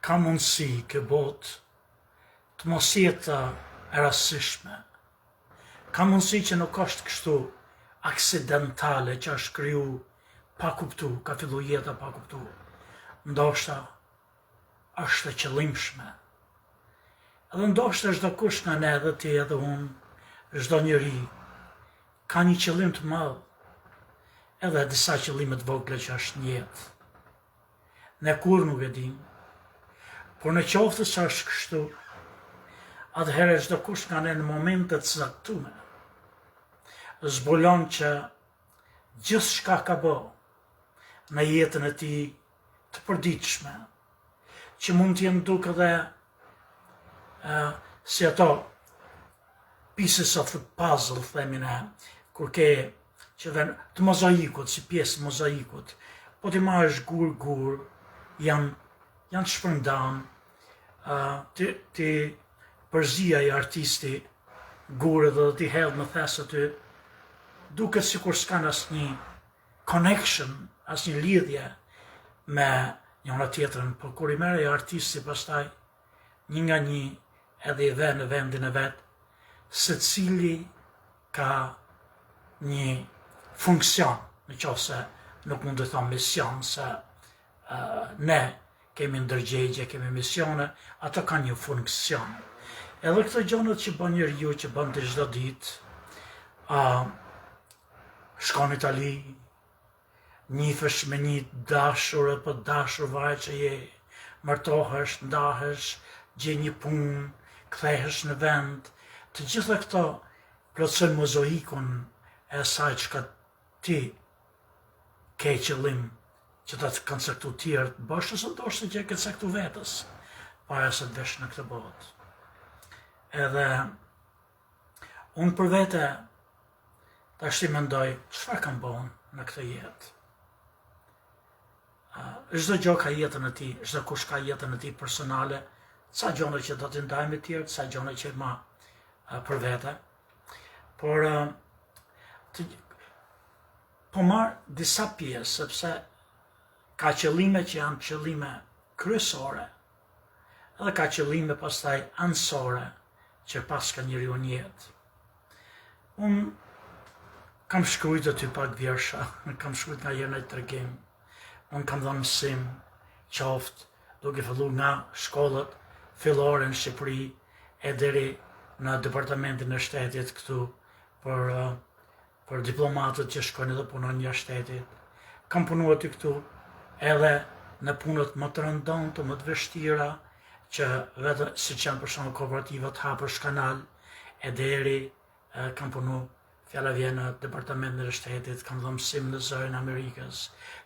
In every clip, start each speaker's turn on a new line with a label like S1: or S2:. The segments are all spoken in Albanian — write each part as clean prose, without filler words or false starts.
S1: ka mundësi kë botë të mos jetë e rastësishme. Ka mundësi që nuk është kështu aksidentale që është kriju pa kuptu, ka fillu jeta pa kuptu. Ndoshta është e qëllimshme. Edhe ndoshta çdo kush nga ne, edhe ti edhe unë, çdo njeri, ka një qëllim të madh, edhe disa qëllime të vogla që është në jetë. Ne kur nuk e dim, por në qoftë se është kështu, atëherë çdo kush nga ne në momentet të caktuara zbulon që gjithçka ka bë në jetën e tij të përditshme, që mund të jenë duke dhe si ato pieces of the puzzle, themi ne, kur ke që dhe të mozaikut, si pjesë mozaikut, po ti marrësh gur, janë shpërndan, ti përzia i artisti gurë dhe ti hedh në thes aty, duket sikur s'kan asnjë connection, asnjë lidhje me njëra tjetrën, por kur i merr artisti pastaj një nga një edhe i dhe në vendin e vet, secili ka një funksion, në qoftë se nuk mund të them mision, se ne kemi ndërgjegje, kemi misione, ato kanë një funksion. Edhe këto gjonët që bën njeriu, që bën të çdo ditë, shkon në Itali, njifesh me një dashur apo dashur varet që je, martohesh, ndahesh, gje një punë, kthehesh në vend, të gjitha këto plotësojnë mozaikun e asaj çka ti ke qëllim që ta të kanë caktu tjerë të bësh, ose ndoshta që e ke caktu vetës, para se të vesh në këtë botë. Edhe unë për vete tash i mendoj çfarë kam bën në këtë jetë. Çdo gjë ka jetën e tij, çdo kush ka jetën e tij personale, ca gjëra që do t'i ndajmë të tjerë, ca gjëra që ma për vete. Por po marr disa pjesë, sepse ka qëllime që janë qëllime kryesore, edhe ka qëllime pastaj anësore që pas ka njeriu në jetë. Unë kam shkrujt aty pak vjersha, kam shkrujt nga herë në tregim, unë kam dhënë mësim, qoftë, duke filluar nga shkollat fillore në Shqipëri e deri në departamentin e shtetit këtu për diplomatët që shkojnë edhe punojnë jashtë shtetit. Kam punuar aty këtu edhe në punët më të rëndonta, më të vështira, që vetë siç janë për shembull kooperativat hapësh kanal, e deri kam punu, fjala vjen në departamentin e shtetit, kam dhënë mësim në zërin e Amerikës,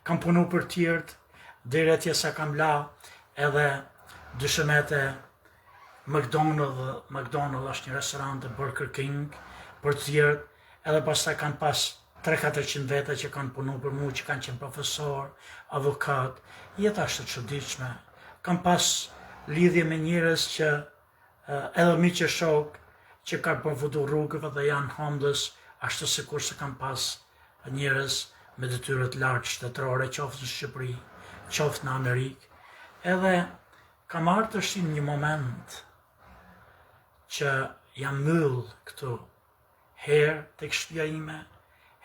S1: kam punu për tjertë, deri atje sa kam la edhe dyshemete McDonald's është një restorant, Burger King, për tjertë, edhe pastaj kanë pas 300-400 veta që kanë punu për mu, që kanë qenë profesor, avokat. Jeta është e çuditshme. Kam pas lidhje me njerëz që edhe miq e shok që kanë përfunduar rrugëve dhe janë homeless, ashtu sikur se kam pas njerëz me detyra të lartë shtetërore, qoftë në Shqipëri, qoftë në Amerikë. Edhe kam ardhur tash në një moment që jam myll këtu, herë tek shtëpia ime,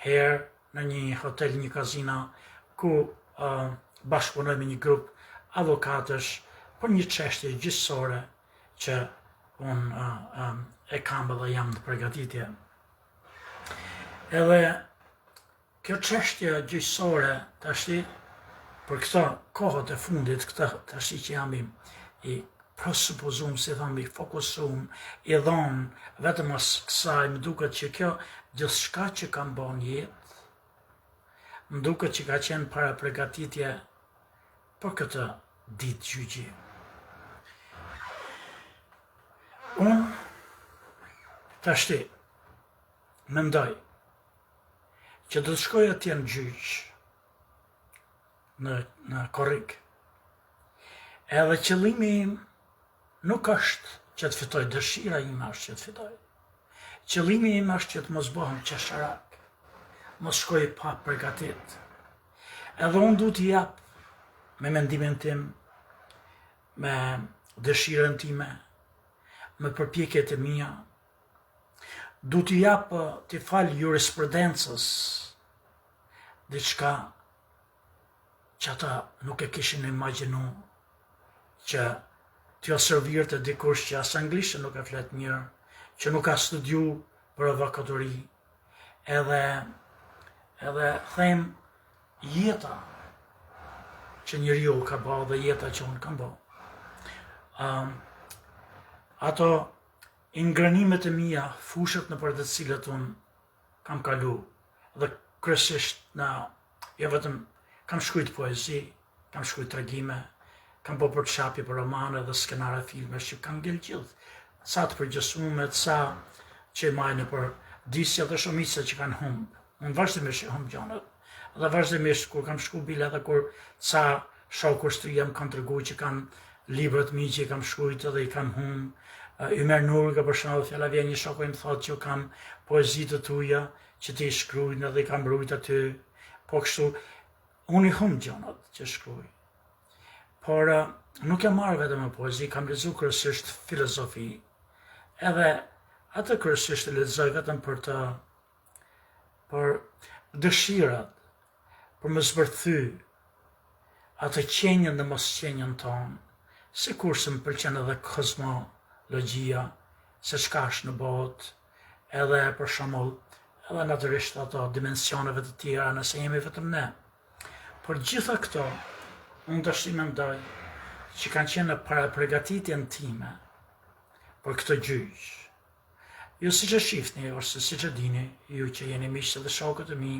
S1: herë në një hotel, një kazina, ku bashkëpunoj me një grup avokatësh për një çështje gjyqësore që unë e kam dhe jam në përgatitje. Edhe kjo çështje gjyqësore tash për këto kohët e fundit, tash që jam i presupozum, si thëmë, i fokusum, i dhonë vetëm as kësaj, më duket që kjo gjithçka që kam bën jetë, më duket që ka qenë para përgatitje për këtë ditë gjyqi. Unë tashti mendoj që do të shkoj atje në gjyq, në korrik. Edhe qëllimi im nuk është që të fitoj, dëshira ime është që të fitoj. Qëllimi im është që të mos bëhem qesharak, mos shkoj pa përgatit. Edhe unë du t'i jap me mendimin tim me dëshirën time, me përpjekjet e mia, du t'i japë t'i falë jurisprudencës diçka që ata nuk e kishin imagjinu, që t'jo servirte dikush që as anglisht nuk e flet mirë, që nuk ka studiu për avokaturi, edhe them jeta që njeriu ka bë dhe jeta që unë kam bë. Ato ingranimet e mia, fushët në për të cilët unë kam kalu, dhe kryesisht jo vetëm kam shkruajt poezi, kam shkruajt tregime, kam bë përçapje për romane dhe skenare filme që kanë ngel gjithë, sa të përgjësumet, sa që majnë për disja dhe shumica që kanë humbë. Unë vazhdimisht e humb gjanët, dhe vazhdimisht kur kam shku bile dhe kur ca shokur shtrija më kanë tërgu që kanë librat mi që i kam shkruajt dhe i kam humbë. Ymer Nurga për shembull, fjala vjen një shoku i më thotë që kam poezi të tuaja që ti shkruajnë dhe i kam mbrojt aty. Po kështu, unë i humb gjanat që shkruaj. Por nuk e marr vetëm me poezi, kam lexuar kryesisht filozofi. Edhe atë kryesisht e lexoj vetëm për dëshirat, për më zbërthy atë qenjën dhe mos qenjën tonë, sikurse më pëlqen edhe kozmologjia, se çka është në botë, edhe për shembull, edhe natyrisht ato dimensioneve të tjera nëse jemi vetëm ne. Por gjitha këto, unë tash mendoj që kanë qenë para përgatitjen time për këtë gjyq. Ju siç e shihni, ose siç e dini, ju që jeni miqtë dhe shokët e mi,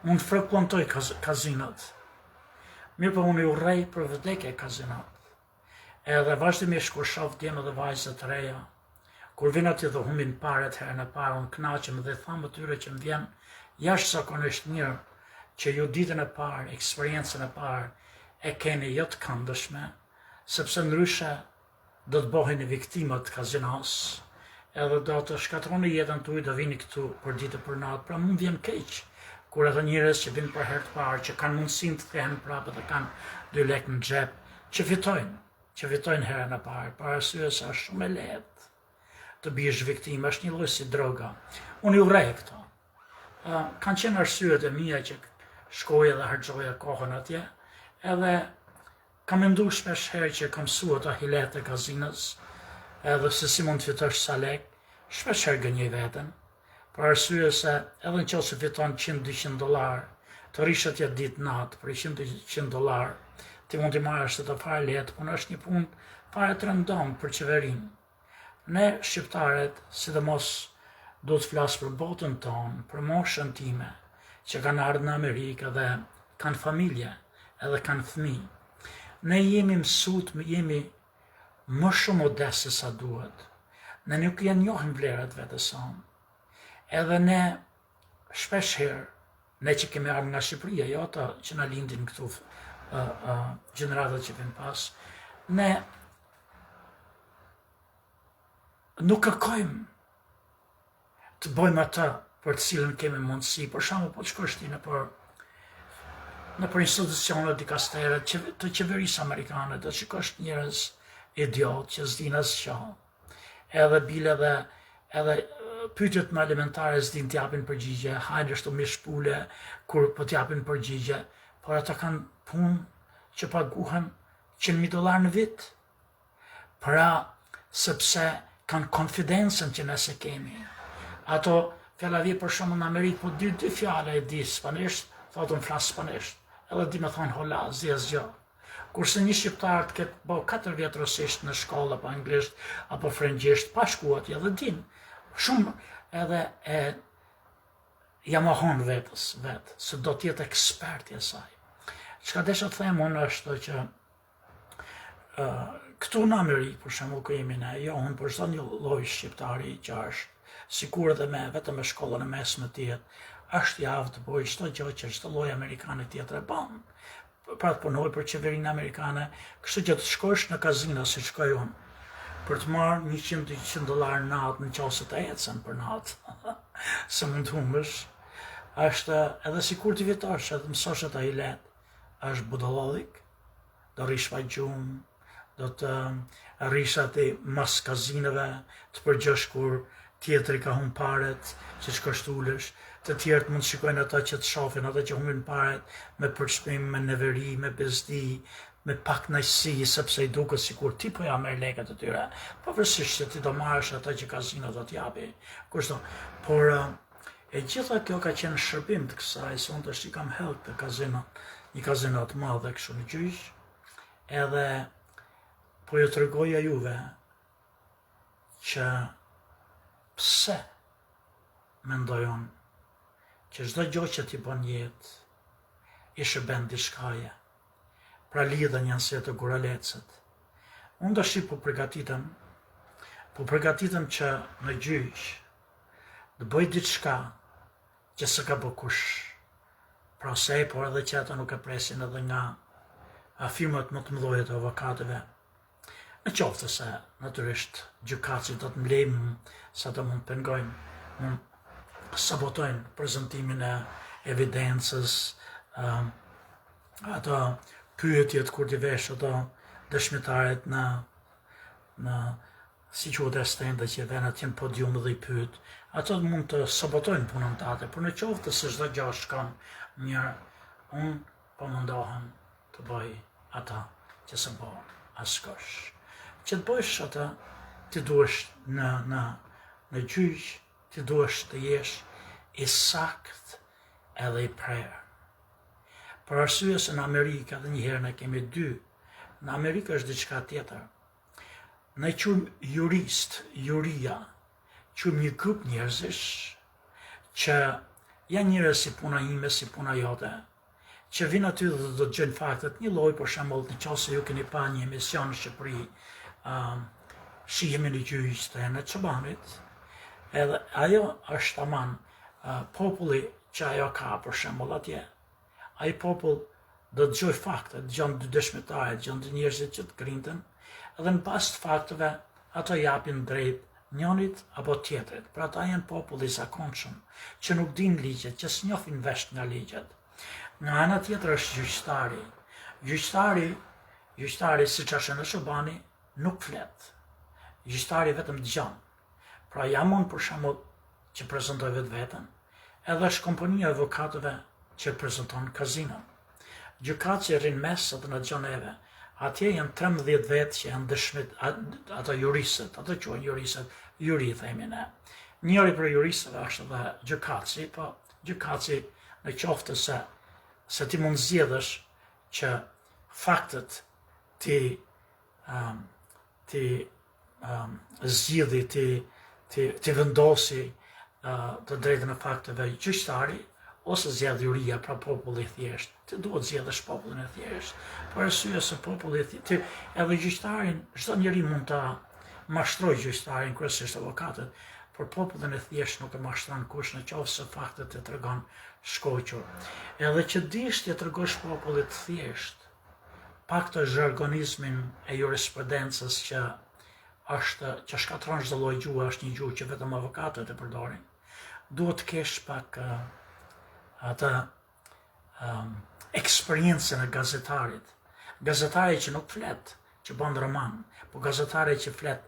S1: unë frekuentoj kazinat. Mirë po unë i urrej për vdekje kazinat. Edhe vazhdimisht kur shoh djemë dhe vajza të reja, kur vin aty dhe humbin paret herën e parë, unë kënaqem dhe tham atyre që më vjen jashtëzakonisht mirë që ju ditën e parë, eksperiencën e parë e keni jo të këndshme, sepse ndryshe do të bëheni viktimat të kazinos, edhe do të shkatroni jetën tuaj, do vini këtu për ditë për natë. Pra mund vjen keq kur ata njerëz që vinë për herë të parë, që kanë mundësinë të thehen prapë dhe kanë 2 lekë në xhep, që fitojnë herën e parë, për arsye se është shumë e lehtë të bish viktimë, është një lloj si droga. Unë i urrej këto. Kanë qenë arsyet e mia që shkoja dhe harxoja kohën atje, edhe kam menduar shpesh herë që kam mësuar ato hilet e kazinës, edhe se si mund të fitosh sa lek, shpesh herë gënjej veten, për arsye se edhe nëse fiton $100-200, të rish atje ditë natë për $100-200, ti mund t'i marrësh të fare lehtë, por është një punë fare të rëndom për qeverinë. Ne shqiptarët, sidomos do të flas për botën tonë, për moshën time, që kanë ardhur në Amerikë dhe kanë familje, edhe kanë fëmijë. Ne jemi mësuar, jemi më shumë modest se sa duhet. Ne nuk janë njohim vlerat vetes sonë. Edhe ne shpesh herë, ne që kemi ardhur nga Shqipëria, jo ata që na lindin këtu gjeneratat që vjen pas, ne nuk kërkojmë të bëjmë atë për të cilën kemi mundësi. Për shembull, po të shkosh ti nëpër institucione dikastere të qeverisë amerikane, do të shikosh njerëz idiot që s'din asgjë. Edhe bile edhe pyetjet më elementare s'din t'japin përgjigje, hajde ashtu me shpule kur po t'japin përgjigje, por ata kanë punë që paguhen $100,000 në vit. Pra, sepse kanë konfidencën që nëse kemi. Ato fjala vjen për shembull në Amerikë, po dy fjala e di spanisht, thotë unë flas spanisht, edhe di me thonë hollaz, di asgjë. Kurse një shqiptar të ketë bë 4 vjet rosisht në shkollë apo anglisht apo frëngjisht, pa shkuar atje edhe din. Shumë edhe jam mohon vetë, se do të jetë ekspert i saj. Çka desha të them unë është që këtu në Amerikë, për shembull, ku jemi ne, jo unë, por çdo një lloj shqiptari që është, sikur edhe me vetëm me shkollën e mesme të jetë, është javë të bëjë çdo gjë që çdo lloj amerikane tjetër e bën. Pra të punoj për qeverinë amerikane, kështu që të shkosh në kazino si shkoj unë, për të marrë $100-200 natë në qoftë të ecën për natë, se mund të humbësh, është edhe sikur të vjetosh, edhe mësosh ato hilet, është budallik, do rish pa gjumë, do të rrisha të mas kazineve, të përgjësh kur tjetëri ka humbë paret, që që kështullesh, të tjerët mund shikojnë ata që të shofin, ata që humbin paret, me përshpim, me neveri, me bezdi, me pak najsi, sepse i duket sikur ti po ja merr lekët e tyre, pavarësisht që ti do marrësh ata që kazino do t'japi. Kushto, por e gjitha kjo ka qenë shërbim të kësaj, se unë tash i kam help të kazino, një kazino të madhe kështu në gjyq, edhe po ju tregoja juve që pse mendojon që çdo gjë që ti bën jetë i shërben diçkaje. Pra lidhen janë se të guralecët. Unë tash po përgatitem që në gjyq të bëj diçka që s'e ka bë kush. Pra se, por edhe që ata nuk e presin edhe nga firmat më të mëdha të avokatëve. Në qoftë se, natyrisht, gjykatësit do të mblejmë sa të mund pengojnë, mund sabotojnë prezentimin e evidencës, ato pyetjet kur t'i vesh ato dëshmitaret në si quhet stende që vjen atje në podium dhe i pyet, ato mund të sabotojnë punën tate, por në qoftë se çdo gjë shkon mirë, unë po mundohem të bëj ata që s'e bën askush. Që të bësh ata, ti duhesh në gjyq, ti duhesh të jesh i sakt edhe i prerë. Për arsye se në Amerikë edhe njëherë ne kemi dy, në Amerikë është diçka tjetër. Ne quajmë jurist, juria, quajmë një grup njerëzish që janë njerëz si puna ime, si puna jote, që vinë aty dhe do të gjejnë faktet, një lloj për shembull, nëse ju keni pa një emision në Shqipëri, shihemi në gjyq të në Çobanit, edhe ajo është tamam populli që ajo ka për shembull atje. Ai popull do të dëgjoj fakte, dëgjon dy dëshmitarë, dëgjon dy njerëz që të grindën, edhe në pas të fakteve ato japin drejt njënit apo tjetrit. Pra ata janë popull i zakonshëm, që nuk din ligjet, që s'njohin vesh nga ligjet. Nga ana tjetër është gjyqtari. Gjyqtari siç është në Çobani nuk flet. Gjyqtari vetëm dëgjon. Pra jam unë për shembull që prezantoj vetveten, edhe është kompania e avokatëve që prezanton kazinon. Gjykatësi rrin mes edhe në Gjaneve. Atje janë 13 vetë që janë dëshmit, ato juristët, ato quhen juristët, juri themi ne. Njëri për juristëve është edhe gjykatësi, po gjykatësi në qoftë se ti mund zgjedhësh që faktet ti zgjidhi, ti vendosi të drejtën e fakteve gjyqtari, ose zgjedh juria, pra populli i thjesht. Ti duhet zgjedhësh popullin e thjesht. Për arsye se populli i thjesht, edhe gjyqtarin, çdo njeri mund ta mashtrojë gjyqtarin, kryesisht avokatët, por popullin e thjesht nuk e mashtron kush në qoftë se faktet e tregon shkoqur. Edhe që dish ti tregosh popullit të thjesht, pak të zhargonizmin e jurisprudencës që shkatron çdo lloj gjuhë, është një gjuhë që vetëm avokatët e përdorin. Duhet të kesh pak atë eksperiencën e gazetarit. Gazetari që nuk flet, që bën roman, po gazetari që flet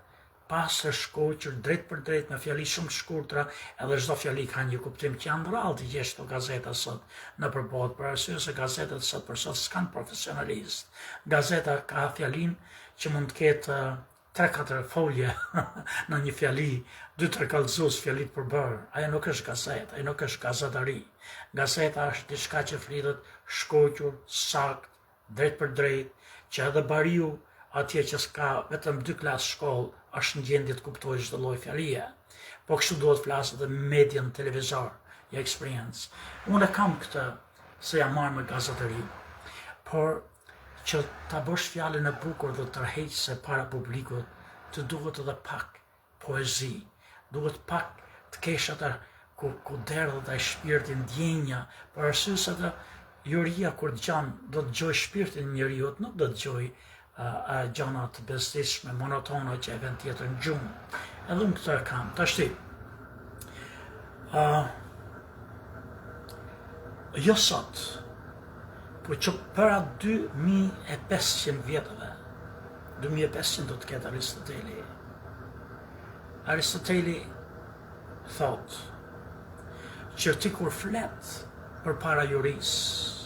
S1: pas së shkoqur, drejt për drejt, me fjali shumë shkurtra, edhe çdo fjali ka një kuptim, që janë rrallë të gjesh këto gazeta sot në përbot, për arsye se gazetat sot për sot s'kan profesionalist. Gazeta ka fjalin që mund të ketë 3-4 folje në një fjali, 2-3 kallëzues fjalit përbërë. Ajo nuk është gazetë, ajo nuk është gazetari. Gazeta është diçka që flitet shkoqur, sakt, drejt për drejt, që edhe bariu atje që s'ka vetëm 2 klasë shkollë, është në gjendje të kuptojë çdo lloj fjalie. Po kështu duhet flasë edhe median televizor, ja eksperiencë. Unë kam këtë se jam marrë me gazetari, por që ta bësh fjalën e bukur dhe tërheqëse para publikut, të duhet edhe pak poezi, duhet pak të kesh atë ku derdhët ai shpirtin, ndjenja, për arsye se atë juria kur dëgjon, do të dëgjoj shpirtin e njeriu, nuk do të dëgjoj gjëna të bezdishme, monotone që e vend tjetër në gjumë. Edhe unë këtë kam. Tashti, jo sot, po që para 2500 vjetëve, 2500 do të ketë Aristoteli. Aristoteli thot që ti kur flet për para jurisë,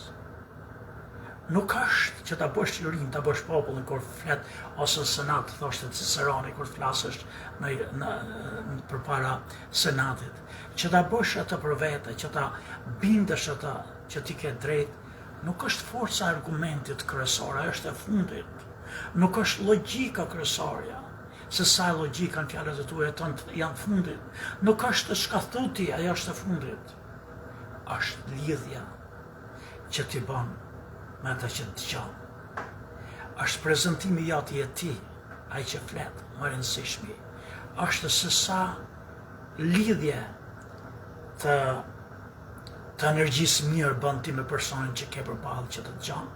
S1: nuk është që ta bësh jurin, ta bësh popullin kur flet, ose senat, thoshte Ciceroni kur flasësh për para senatit, që ta bësh atë për vete, që ta bindesh atë që ti ke drejt, nuk është forca e argumentit kryesore, është e fundit. Nuk është logjika kryesorja, se sa logjika në fjalët e tua janë fundit. Nuk është të shkathuti, ajo është e fundit. Është lidhja që ti bën me ata që të dëgjon. Është prezantimi jati e ti, ai që flet, më rëndësishmi. Është se sa lidhje të energjisë mirë bën ti me personin që ke përballë që të dëgjon.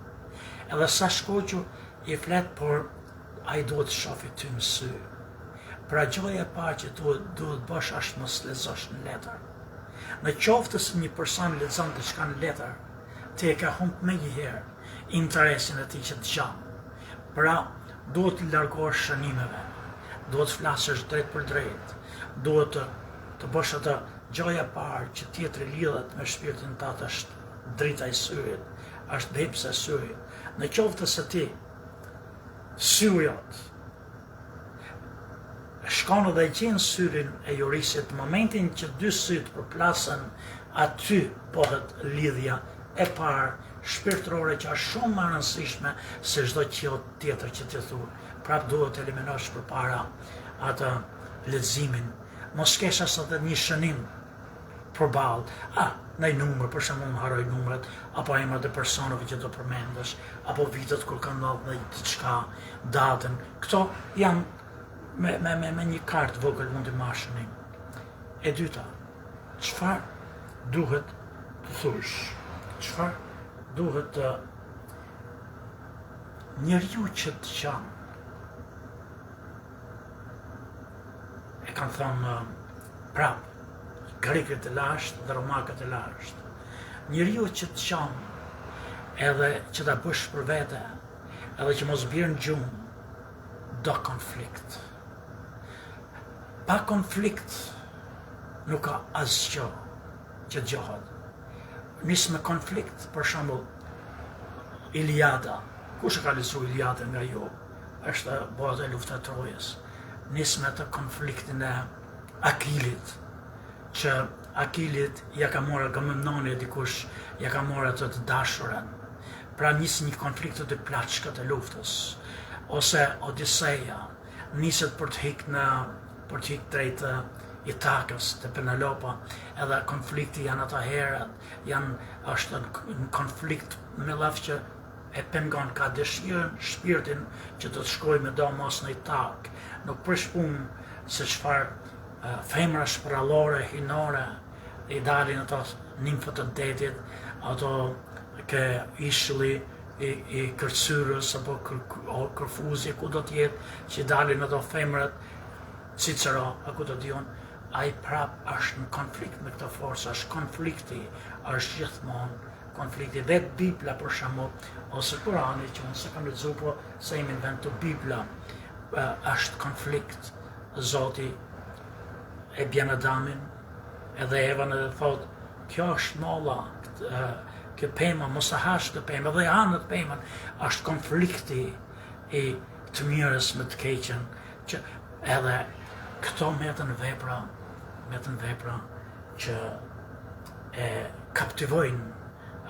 S1: Edhe sa shkoqur i flet, por ai duhet të shohë ty në sy. Pra gjoja e parë që duhet bësh është mos lexosh në letër. Në qoftë se një person lexon diçka në letër, ti e ka humbur më një herë interesin e tij që dëgjon. Pra duhet të largohesh shënimeve, duhet të flasësh drejt për drejt, duhet të bësh atë gjoja e parë që tjetri lidhet me shpirtin tënd, është drita e syrit, është dhepsa e syrit. Në qoftë se ti syrit shkon dhe gjen syrin e jurisit, në momentin që dy syt përplasen, aty bëhet lidhja e parë shpirtërore që është shumë më e rëndësishme se çdo gjë tjetër që ti thua. Prap duhet të eliminosh përpara atë leximin. Mos kesh as atë një shënim përballë. Në numër, për shembull, harroj numrat, apo emrat e personave që do përmendesh, apo vitet kur ka ndodhur diçka, datën. Këto janë me një kartë vogël mund të marrësh shënim. E dyta, çfarë duhet të thush? Çfarë duhet të njeriu që të dëgjon? E kanë thënë prap, grekët e lashtë dhe romakët e lashtë. Njeriu që të dëgjon, edhe që ta bësh për vete, edhe që mos bjerë në gjumë, do konflikt. Pa konflikt nuk ka asgjë që dëgjohet. Nis me konflikt, për shembull, Iliada. Kush e ka lexuar Iliadën nga ju? Është bota e luftës së Trojës. Nis me të konfliktin e Akilit, që Akilit ja ka marrë Agamemnoni dikush, ja ka marrë atë të dashurën. Pra nis një konflikt të plaçkët e luftës. Ose Odiseja niset për të hik drejt Itakës, të Penelopa, edhe konflikti janë ata herët, është në konflikt me lafë që e pengon, ka dëshirën, shpirtin që do të shkoj me do mos në Itakë. Nuk përshpun se çfarë femra shprallore, hinore, i dalin ato nimfët të detit, ato ke ishulli i kërcyrës, apo kërfuzi, ku do t'jetë, që dalin ato femrat, Cicero, a ku do dion, ai prap është në konflikt me këtë forca, është konflikti, është gjithmonë konflikti. Vetë Bibla, për shembull, ose Kurani, që unë se kam lexuar, po se jemi në vend të Bibla, është konflikt. Zoti e bjen Adamin, edhe Evan edhe thot, kjo është molla, kjo pema, mos e hash këtë pemë, edhe hanët pemën, është konflikti i të mirës me të keqen, që edhe këto metën vepra që e kaptivojnë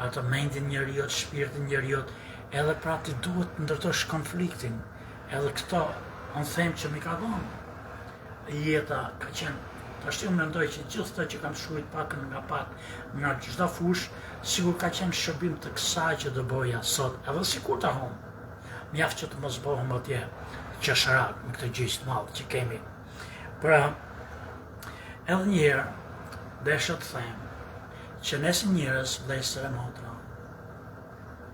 S1: atë mendin njeriut, shpirtin njeriut, edhe pra ti duhet të ndërtosh konfliktin, edhe këto, unë them që mi ka dhonë. Jeta ka qenë, të ashtu unë mendoj që gjithë të që kam shkruajt pakën nga pak, nga çdo fush, sigur ka qenë shërbim të kësaj që do boja sot, edhe sikur ta hum. Mjaft që të mos bëhem atje qesharak me këtë gjysë të madhe që kemi. Pra, edhe njerë, desha të them, që ne si njerëz, vlezër e motra,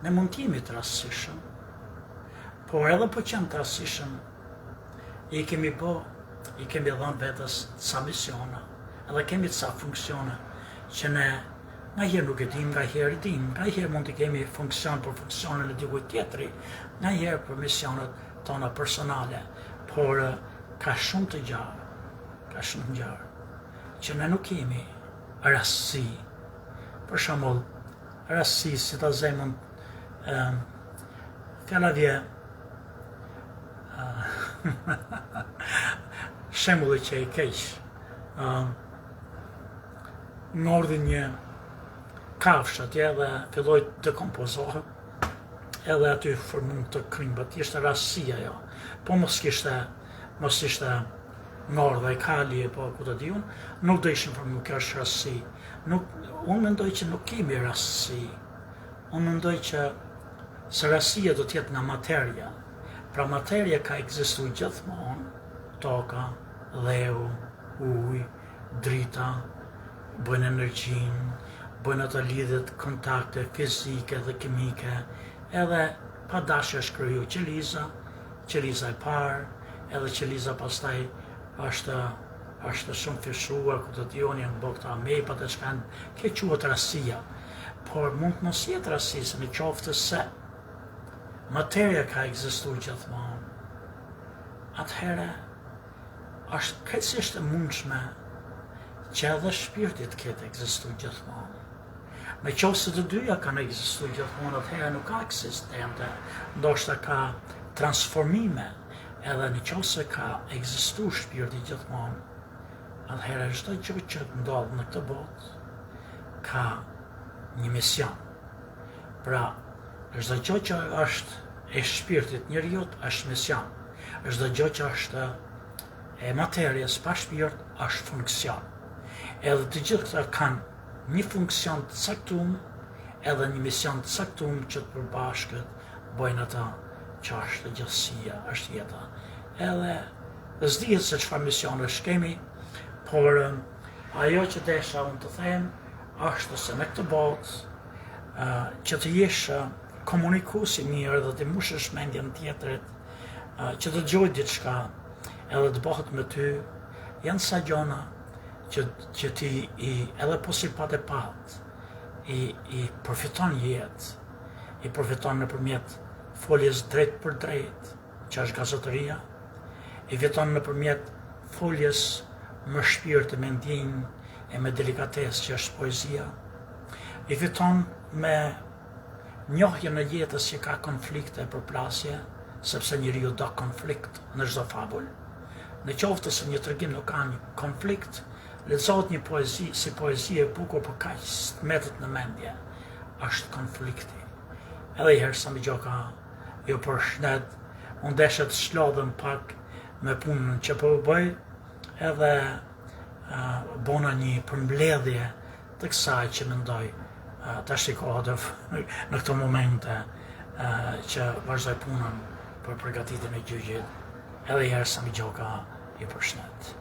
S1: ne mund t'jemi të rastësishëm, por edhe po qenë të rastësishëm, i kemi dhënë vetës ca misiona, edhe kemi ca funksione, që ne nga herë nuk e dim, nga herë i dim, nga herë mund të kemi funksion për funksionin e dikujt tjetri, nga herë për misionet tona personale, por ka shumë të gjarë, që ne nuk kemi rastësi. Për shembull, rastësi si ta zemën fjala vje shembulli që i keq. Ngordhi një kafshë atje dhe filloi të dekompozohet, edhe aty formon të krimbët, ishte rastësia jo. Po mos ishte ngordha i kali, po ku të di unë, nuk do ishin formu, kjo është rastësi. Unë mendoj që nuk kemi rastësi. Unë mendoj që se rastësia do t'jetë nga materja. Pra materja ka ekzistuar gjithmonë, toka, dheu, ujë, drita, bëjnë energjinë, bëjnë ato lidhjet, kontakte fizike dhe kimike, edhe pa dashje është kriju qeliza e parë, edhe qeliza pastaj është shumë fishuar, ku të djoni në bëgë të amepat e shkanë, kjo quhet rastësia. Por mund të mos jetë rastësi, se në qoftë se materja ka ekzistuar gjithmonë, atëherë është krejtësisht e mundshme që edhe shpirtit ketë ekzistuar gjithmonë. Në qoftë se të dyja kanë ekzistuar gjithmonë, atëherë nuk ka eksistente, ndoshta ka transformime, edhe në qoftë se ka ekzistuar shpirti gjithmonë, atëherë çdo gjë që ndodh në këtë botë ka një mision. Pra, çdo gjë që është e shpirtit njeriut është mision. Çdo gjë që është e materjes pa shpirt është funksion. Edhe të gjithë këta kanë një funksion të caktuar, edhe një mision të caktuar që të përbashkët bëjnë ata që është gjallësia, është jeta. Edhe s'dihet se çfarë misionesh kemi, por ajo që desha unë të them është se në këtë botë që të jesh komunikues i mirë dhe të mbushësh mendjen tjetrit, që të dëgjoj diçka edhe të bëhet me ty, janë sa gjona që ti edhe po si pat e pat i përfiton jetë, i përfiton nëpërmjet foljes drejt për drejt, që është gazetëria, i fiton nëpërmjet foljes me shpirt e me ndjenjë e me delikatesë, që është poezia, i fiton me njohjen e jetës që ka konflikte e përplasje, sepse njeriu do konflikt në çdo fabull. Në qoftë se një tregim nuk ka një konflikt, lexohet një poezi si poezi e bukur, por kaq metët në mendje, është konflikti. Edhe herë sa më gjoka, jo për shnet, unë desha të shlodhem pak me punën që po bëj, edhe bona një përmbledhje të kësaj që mendoj ta shikohet në këto momente që vazhdoj punën për përgatitjen e gjyqit, edhe herë sa më gjoka, ju përshëndet.